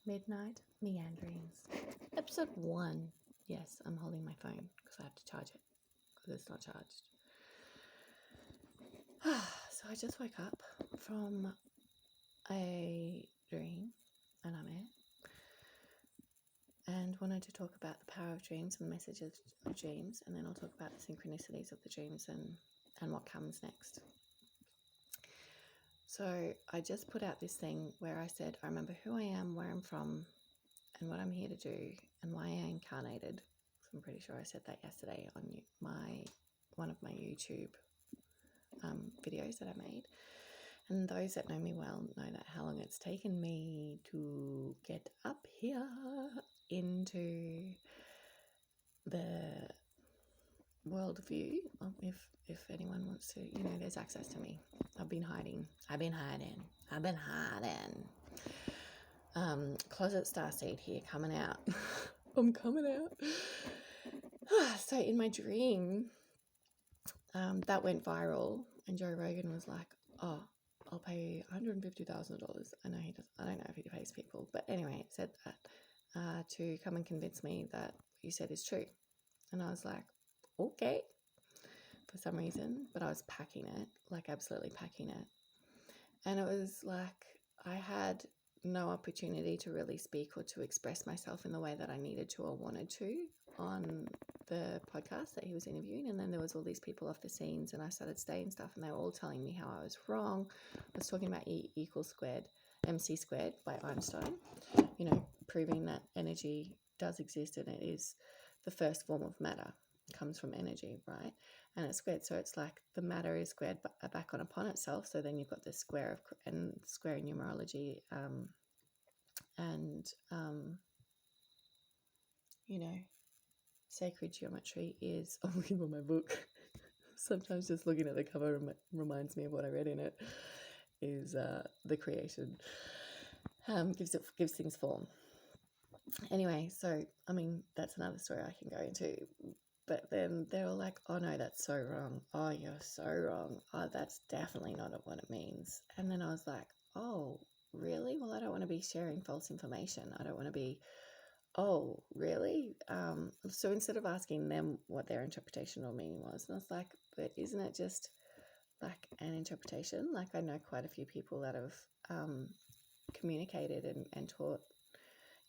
Midnight Meanderings. Episode 1. Yes, I'm holding my phone because I have to charge it because it's not charged. So I just woke up from a dream and I'm in and wanted to talk about the power of dreams and the messages of dreams, and then I'll talk about the synchronicities of the dreams and what comes next. So I just put out this thing where I said, I remember who I am, where I'm from, and what I'm here to do, and why I incarnated. I'm pretty sure I said that yesterday on one of my YouTube videos that I made. And those that know me well know that how long it's taken me to get up here into the world view. If anyone wants to, there's access to me. I've been hiding. Closet starseed here, coming out. I'm coming out. So in my dream, that went viral, and Joe Rogan was like, "Oh, I'll pay $150,000." I know he does. I don't know if he pays people, but anyway, it said that to come and convince me that what you said is true, and I was like, "Okay," for some reason, but I was packing it, like absolutely packing it, and it was like I had no opportunity to really speak or to express myself in the way that I needed to or wanted to on the podcast that he was interviewing. And then there was all these people off the scenes, and I started saying stuff, and they were all telling me how I was wrong. I was talking about E equals squared, MC squared by Einstein, proving that energy does exist and it is the first form of matter. It comes from energy, right? And it's squared, so it's like the matter is squared back upon itself. So then you've got this square in numerology, sacred geometry is, I'm looking at my book. Sometimes just looking at the cover reminds me of what I read in it, is the creation. Gives things form. Anyway, so, that's another story I can go into. But then they're all like, "Oh no, that's so wrong. Oh, you're so wrong. Oh, that's definitely not what it means." And then I was like, "Oh, really? Well, I don't want to be sharing false information. I don't want to be, oh, really?" So instead of asking them what their interpretation or meaning was, and I was like, "But isn't it just like an interpretation?" Like, I know quite a few people that have communicated and taught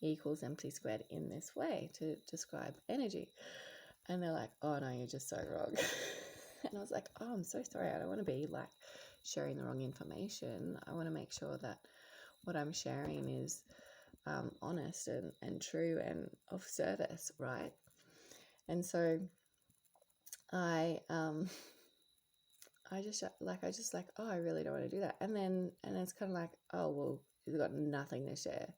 E equals MC squared in this way to describe energy. And they're like, "Oh no, you're just so wrong." And I was like, "Oh, I'm so sorry. I don't want to be like sharing the wrong information. I want to make sure that what I'm sharing is honest and true and of service, right?" And so I just like, "Oh, I really don't want to do that." And it's kind of like, "Oh, well, you've got nothing to share."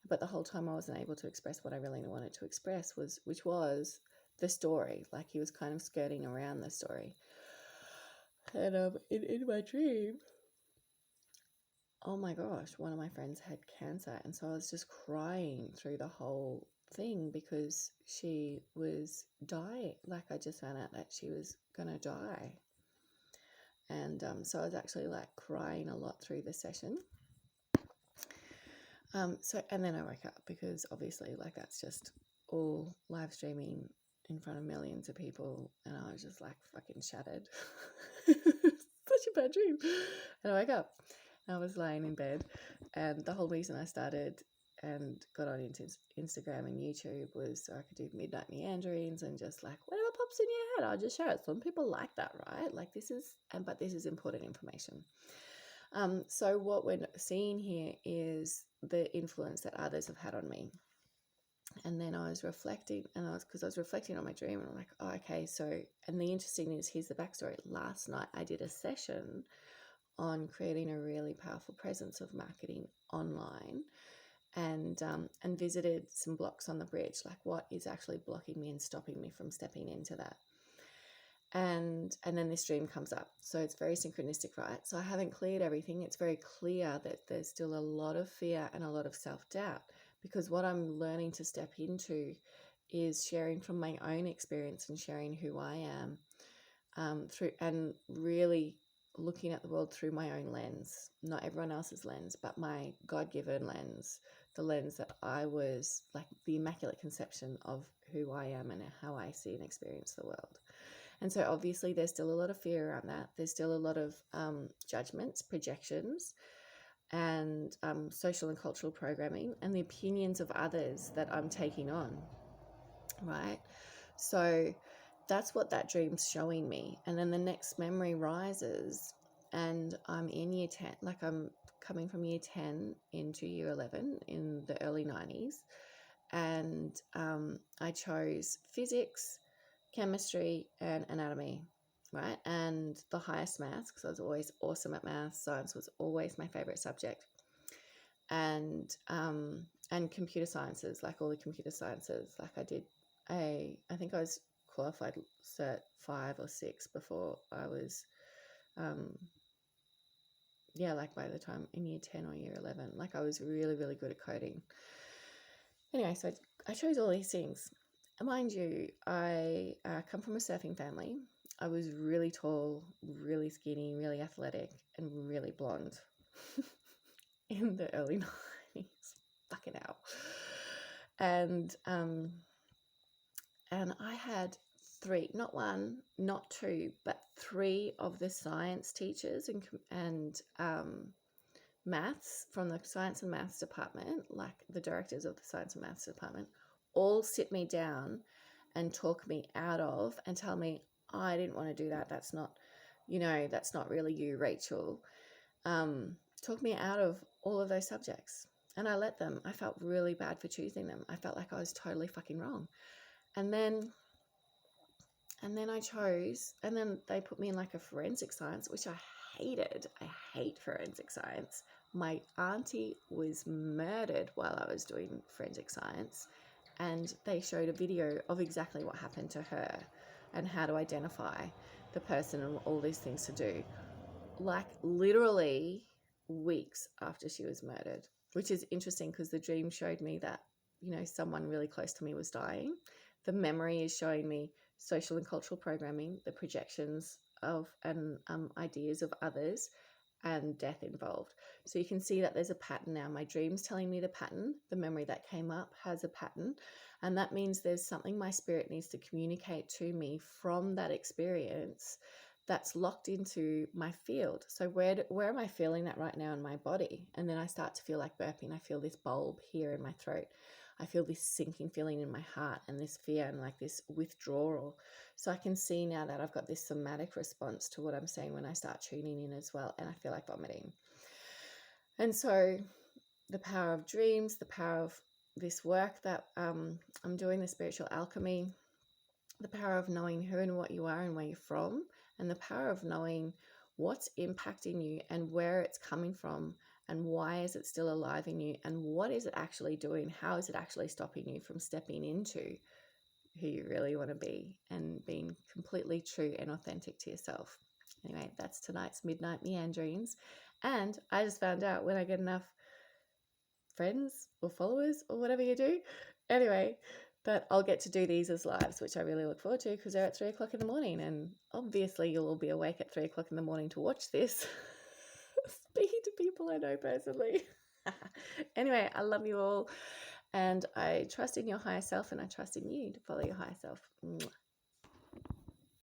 But the whole time I wasn't able to express what I really wanted to express, which was the story. Like, he was kind of skirting around the story. And in my dream, oh my gosh, one of my friends had cancer, and so I was just crying through the whole thing because she was dying. Like, I just found out that she was gonna die, and so I was actually like crying a lot through the session. And then I woke up because obviously, like, that's just all live streaming in front of millions of people, and I was just like fucking shattered. Such a bad dream. And I woke up and I was lying in bed, and the whole reason I started and got on into Instagram and YouTube was so I could do midnight meanderings and just like whatever pops in your head, I'll just share it. Some people like that, right? Like, this is important information. So what we're seeing here is the influence that others have had on me. And then I was reflecting, and I was reflecting on my dream, and I'm like, "Oh, okay." So, and the interesting is, here's the backstory. Last night I did a session on creating a really powerful presence of marketing online, and visited some blocks on the bridge, like what is actually blocking me and stopping me from stepping into that. And then this dream comes up. So it's very synchronistic, right? So I haven't cleared everything. It's very clear that there's still a lot of fear and a lot of self-doubt, because what I'm learning to step into is sharing from my own experience and sharing who I am, through, and really looking at the world through my own lens, not everyone else's lens, but my God-given lens, the lens that I was like the immaculate conception of who I am and how I see and experience the world. And so obviously there's still a lot of fear around that. There's still a lot of judgments, projections, and social and cultural programming and the opinions of others that I'm taking on, right? So that's what that dream's showing me. And then the next memory rises and I'm in year 10, like I'm coming from year 10 into year 11 in the early 90s. And I chose physics, chemistry, and anatomy, right? And the highest maths, because I was always awesome at maths. Science was always my favorite subject. And computer sciences, like all the computer sciences. Like I think I was qualified Cert 5 or 6 before I was, like by the time in year 10 or year 11, like I was really, really good at coding. Anyway, so I chose all these things. And mind you, I come from a surfing family. I was really tall, really skinny, really athletic, and really blonde in the early 90s. Fucking hell. And I had 3, not 1, not 2, but 3 of the science teachers and maths from the science and maths department, like the directors of the science and maths department, all sit me down and talk me out of and tell me, I didn't want to do that. That's not, that's not really you, Rachel. Talk me out of all of those subjects. And I let them. I felt really bad for choosing them. I felt like I was totally fucking wrong. And then I chose, and then they put me in like a forensic science, which I hated. I hate forensic science. My auntie was murdered while I was doing forensic science, and they showed a video of exactly what happened to her and how to identify the person and all these things to do. Like literally weeks after she was murdered, which is interesting because the dream showed me that, someone really close to me was dying. The memory is showing me social and cultural programming, the projections of and ideas of others, and death involved. So you can see that there's a pattern now. My dream's telling me the pattern. The memory that came up has a pattern. And that means there's something my spirit needs to communicate to me from that experience that's locked into my field. So where am I feeling that right now in my body? And then I start to feel like burping. I feel this bulb here in my throat. I feel this sinking feeling in my heart and this fear and like this withdrawal. So I can see now that I've got this somatic response to what I'm saying when I start tuning in as well. And I feel like vomiting. And so the power of dreams, the power of this work that I'm doing, the spiritual alchemy, the power of knowing who and what you are and where you're from, and the power of knowing what's impacting you and where it's coming from and why is it still alive in you and what is it actually doing, how is it actually stopping you from stepping into who you really want to be and being completely true and authentic to yourself. Anyway, that's tonight's Midnight Meanderings. And I just found out when I get enough friends or followers or whatever you do, anyway, that I'll get to do these as lives, which I really look forward to because they're at 3 o'clock in the morning. And obviously you'll all be awake at 3 o'clock in the morning to watch this. Speaking to people I know personally. Anyway, I love you all. And I trust in your higher self and I trust in you to follow your higher self. Mwah.